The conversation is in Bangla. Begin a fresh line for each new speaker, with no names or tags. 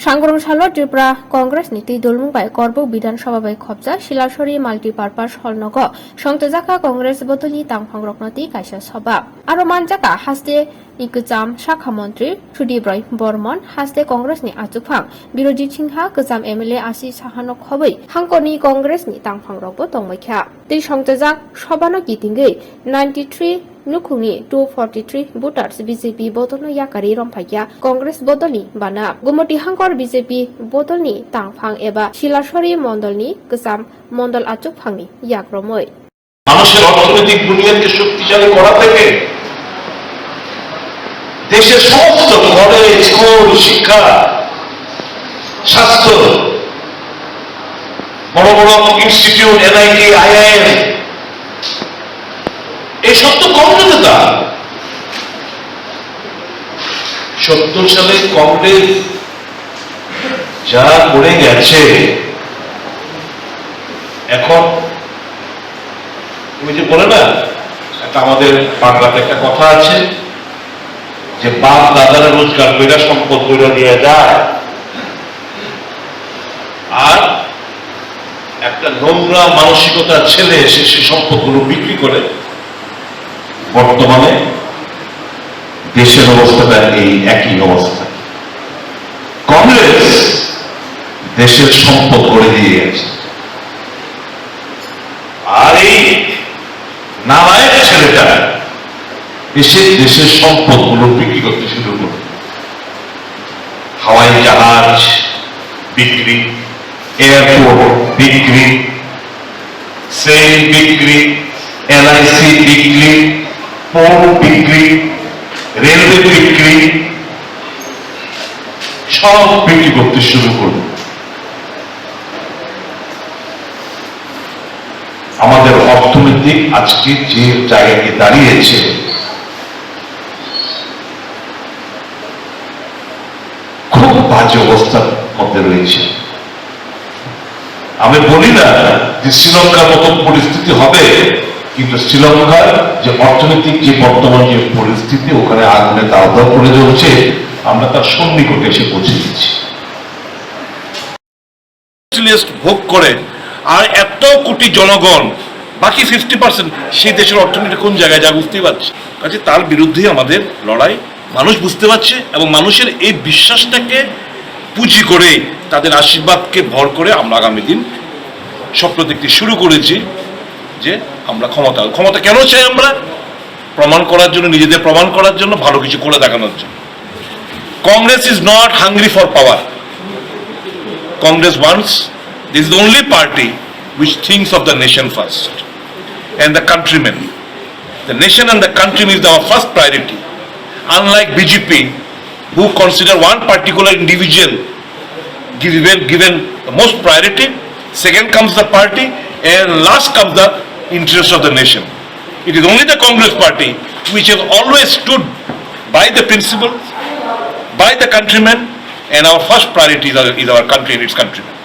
Sangrom Shalot Tripura Congress Niti Dolmungbai Karbook Vidhan Sabha bai Khobja Shilachari Multipurpose Hall Nogo Songtejaka Congress Bodolni Tangpangroknoti Kaisa Sabha Aro Manjaka Haste Ikujam Shakha Mantri Sudibrai Bormon Haste Congress ni Achukphang Birojit Singha Kujam MLA Asi Sahanok Khoboi Hangkoni Congress ni Tangpangrokbo Tongbaikha Tei Songtejak Sabano Gitingei 93 Nukuni 243 voters BJP Bodol Yakari Romphai Congress Bodolni Bana Gumoti Hangkor BJP Bodolni Tangphang eba Shilachari Mondolni Kusam Mondol Achukphangni Yakromoi
মানুষের অর্থনৈতিক বুনিয়াদকে শক্তিশালী করা থেকে দেশের সমস্ত কলেজ স্কুল শিক্ষা স্বাস্থ্য বড় বড় ইনস্টিটিউট এনআইটি আইআইএম এই সব তো কংগ্রেসের দান 70 সালে কংগ্রেস যা করে গেছে এখন তুমি যে বলে না একটা আমাদের বাংলাতে একটা কথা আছে যে বাপ দাদারা রোজগার কইরা সম্পদ কইরা নিয়ে যায় আর একটা নোংরা মানসিকতার ছেলে এসে সেই সম্পদগুলো বিক্রি করে বর্তমানে দেশের অবস্থাটা এই একই অবস্থা কংগ্রেস দেশের সম্পদ করে দিয়ে গেছে আর এই নালায়ক ছেলেটা এসে দেশের সম্পদগুলো বিক্রি করতে শুরু করবে হাওয়াই জাহাজ বিক্রি এয়ারপোর্ট বিক্রি সেল বিক্রি এলআইসি বিক্রি পোর্ট বিক্রি রেলওয়ে বিক্রি সব বিক্রি করতে শুরু করবে আমাদের অর্থনৈতিক আজকে যে জায়গায় দাঁড়িয়েছে খুব বাজে অবস্থার মধ্যে রয়েছে আমি বলি না যে শ্রীলঙ্কার মতো পরিস্থিতি হবে কিন্তু শ্রীলঙ্কার যে অর্থনৈতিক যে বর্তমান যে পরিস্থিতি ওখানে আগুনে দাও দাও করে জ্বলছে আমরা তার সন্নিকটে এসে পৌঁছে গেছি ভোগ করে আর এত কোটি জনগণ বাকি 50% সেই দেশের অর্থনীতি কোন জায়গায় যা বুঝতেই পারছে কাজে তার বিরুদ্ধে আমাদের লড়াই মানুষ বুঝতে পারছে এবং মানুষের এই বিশ্বাসটাকে পুঁজি করে তাদের আশীর্বাদকে ভর করে আমরা আগামী দিন স্বপ্ন দেখতে শুরু করেছি যে আমরা ক্ষমতা কেন চাই আমরা প্রমাণ করার জন্য নিজেদের প্রমাণ করার জন্য ভালো কিছু করে দেখানোর জন্য Congress is not hungry for power Congress wants this is the only party which thinks of the nation first and the countrymen. The nation and the countrymen is our first priority. Unlike BJP, who consider one particular individual given the most priority, second comes the party, and last comes the interest of the nation. It is only the Congress party which has always stood by the principles, by the countrymen, and our first priority is our country and its countrymen.